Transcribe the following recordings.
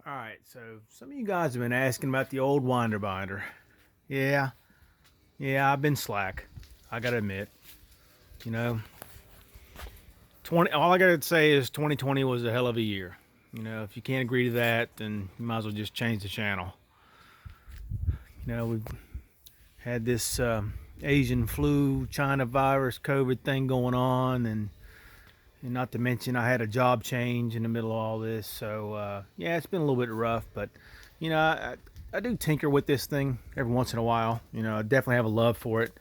All right, so some of you guys have been asking about the old Winder binder. Yeah, yeah, I've been slack. I gotta admit, you know, 20. All I gotta say is 2020 was a hell of a year. If you can't agree to that, then you might as well just change the channel. We've had this Asian flu, China virus, COVID thing going on, and not to mention I had a job change in the middle of all this. So yeah, it's been a little bit rough, but I do tinker with this thing every once in a while. I definitely have a love for it.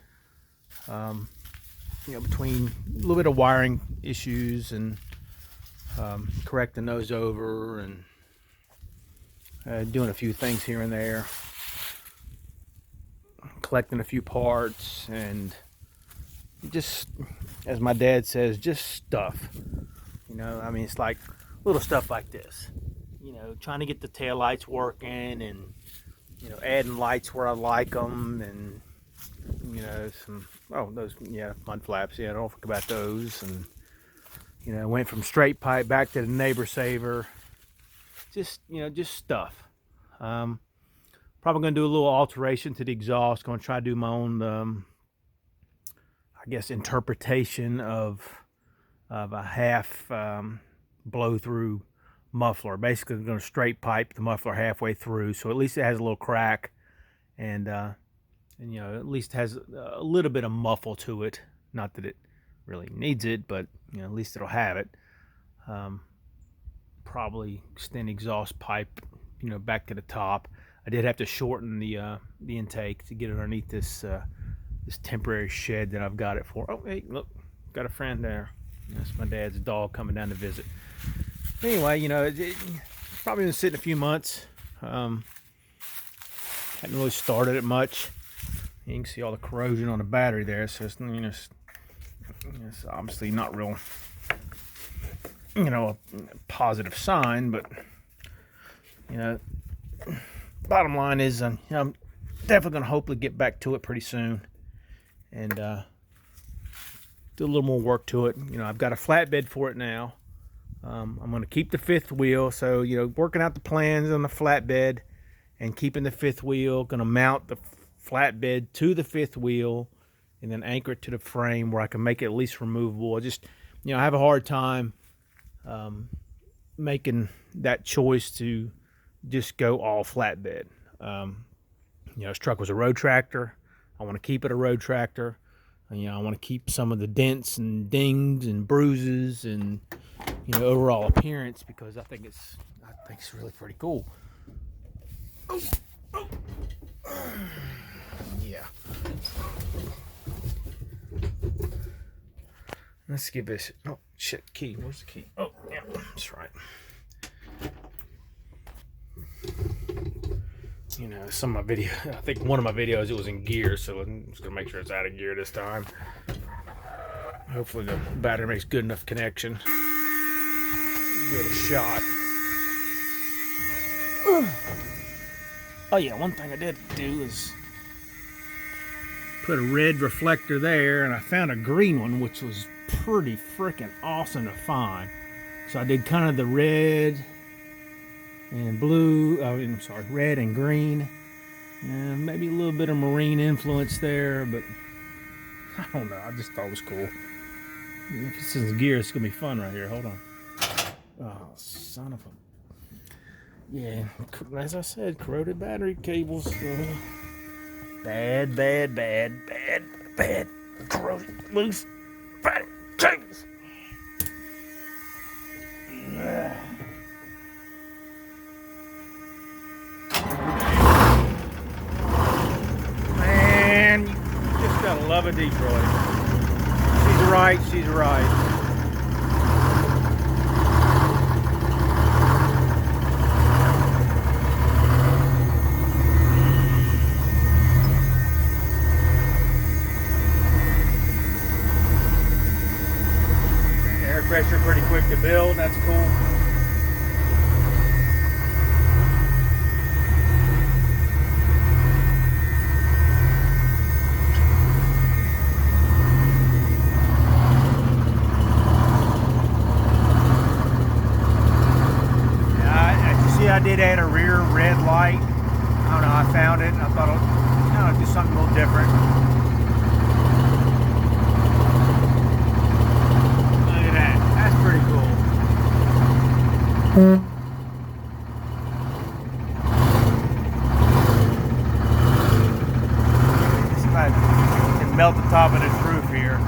Between a little bit of wiring issues and correcting those over and doing a few things here and there, collecting a few parts, and just, as my dad says, just stuff. It's like little stuff like this. Trying to get the tail lights working, and adding lights where I like them, and those mud flaps. Yeah, don't forget about those. And went from straight pipe back to the neighbor saver. Just stuff. Probably gonna do a little alteration to the exhaust. Gonna try to do my own, I guess, interpretation of a half blow through muffler. Basically, I'm going to straight pipe the muffler halfway through, so at least it has a little crack, and at least has a little bit of muffle to it. Not that it really needs it, but at least it'll have it. Probably extend exhaust pipe, back to the top. I did have to shorten the intake to get it underneath this temporary shed that I've got it for. Oh, hey, look, got a friend there. That's my dad's dog coming down to visit. Anyway, it probably been sitting a few months. Hadn't really started it much. You can see all the corrosion on the battery there, so it's obviously not real, a positive sign. But bottom line is, I'm definitely gonna hopefully get back to it pretty soon, and do a little more work to it. I've got a flatbed for it now. I'm going to keep the fifth wheel, so working out the plans on the flatbed and keeping the fifth wheel. Going to mount the flatbed to the fifth wheel and then anchor it to the frame where I can make it at least removable. I just I have a hard time making that choice to just go all flatbed. This truck was a road tractor. I want to keep it a road tractor. I want to keep some of the dents and dings and bruises and overall appearance, because I think it's really pretty cool. Oh. Yeah. Let's give this. Oh shit! Key. Where's the key? Oh yeah, that's right. Some of my video. I think one of my videos it was in gear, so I'm just gonna make sure it's out of gear this time. Hopefully the battery makes good enough connection. Give it a shot. Oh yeah, one thing I did do is put a red reflector there, and I found a green one, which was pretty freaking awesome to find. So I did kind of the red and blue, red and green. Maybe a little bit of marine influence there, but I don't know. I just thought it was cool. If this is gear, it's going to be fun right here. Hold on. Oh, son of a... Yeah, as I said, corroded battery cables. Bad. Corroded, loose battery cables. Man, you just gotta love a Detroit. She's right. Air pressure pretty quick to build, that's cool. I did add a rear red light. I don't know, I found it and I thought I'd do something a little different. Look at that, that's pretty cool. Just about can melt the top of this roof here.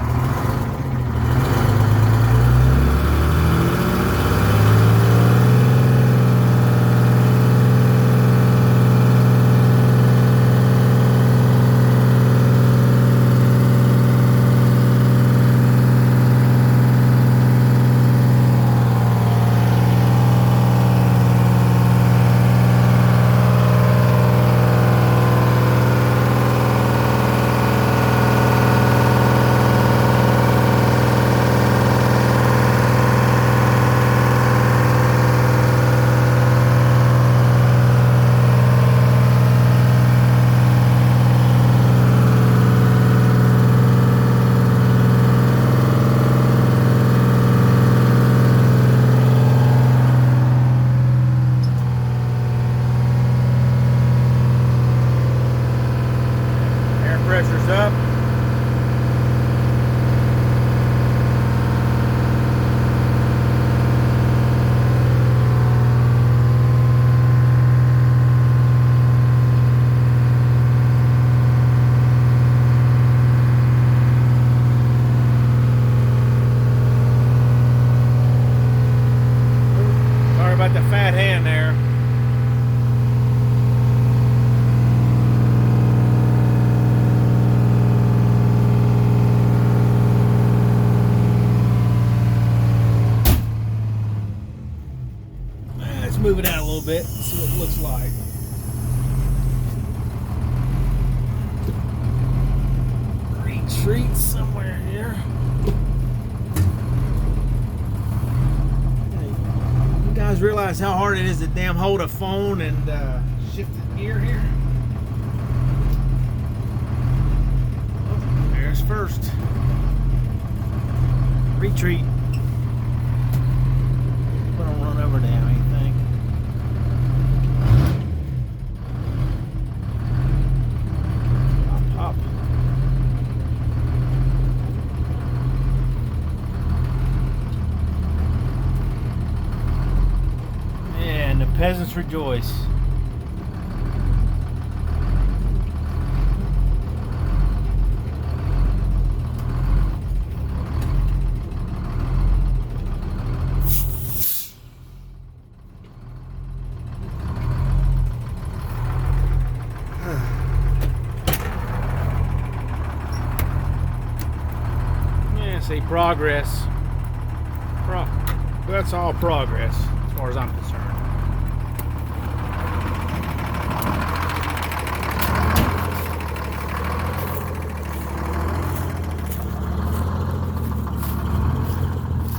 Pressure's up. Sorry about the fat hand there. Let's move it out a little bit and see what it looks like. Retreat somewhere here. Hey, you guys realize how hard it is to damn hold a phone and shift the gear here? Oh, there's first. Retreat. We don't run over damn anything. Pop. And the peasants rejoice. See progress. That's all progress as far as I'm concerned.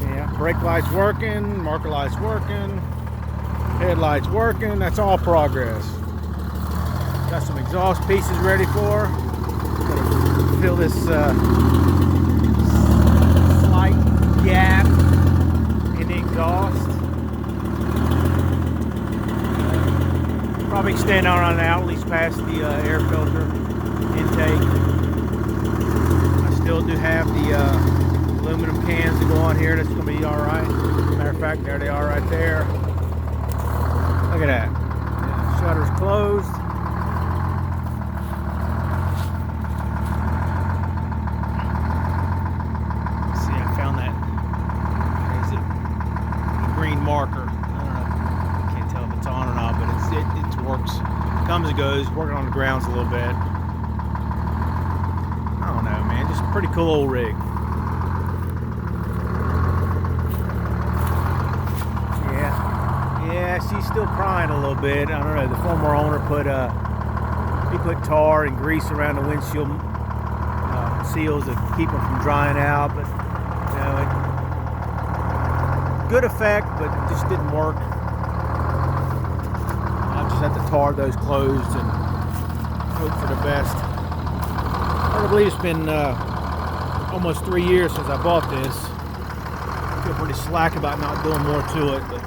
Yeah, brake light's working, marker light's working, headlights working. That's all progress. Got some exhaust pieces ready for. Gonna fill this gap in the exhaust. Probably extend on out at least past the air filter intake. I still do have the aluminum cans to go on here. That's going to be alright. Matter of fact, there they are right there. Look at that. Yeah, shutter's closed. Marker. I don't know. I can't tell if it's on or not, but it works. Comes and goes. Working on the grounds a little bit. I don't know, man. Just a pretty cool old rig. Yeah, she's still crying a little bit. I don't know. The former owner put tar and grease around the windshield seals to keep them from drying out, but you know, good effect, but it just didn't work. I just have to tar those closed and hope for the best. Hard to believe it's been almost 3 years since I bought this. I feel pretty slack about not doing more to it, but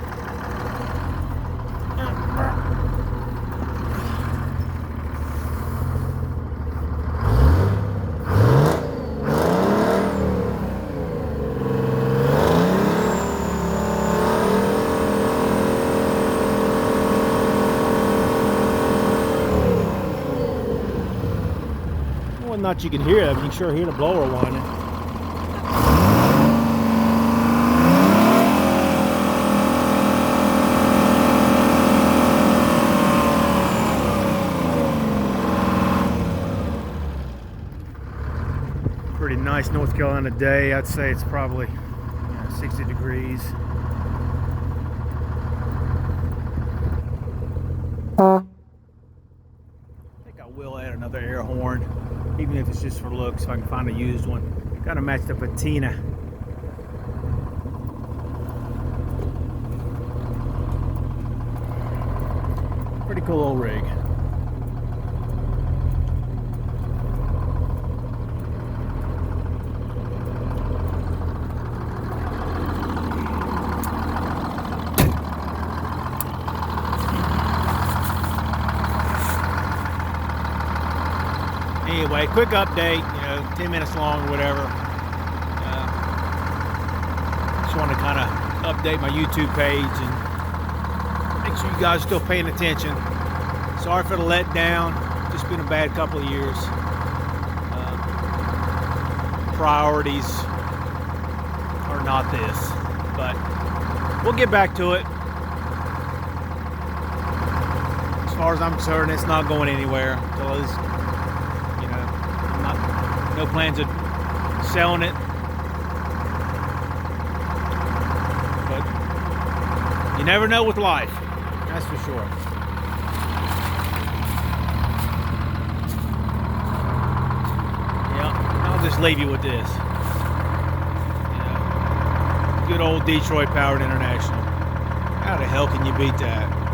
Whether or not you can hear it, but you can sure hear the blower whining. Pretty nice North Carolina day. I'd say it's probably 60 degrees. I think I will add another air horn, even if it's just for looks, if I can find a used one. Got to match the patina. Pretty cool old rig. Anyway, quick update, 10 minutes long or whatever. Just want to kind of update my YouTube page and make sure you guys are still paying attention. Sorry for the letdown. Just been a bad couple of years. Priorities are not this, but we'll get back to it. As far as I'm concerned, it's not going anywhere until it's, no plans of selling it, but you never know with life, that's for sure. Yeah, I'll just leave you with this. Good old Detroit Powered International. How the hell can you beat that?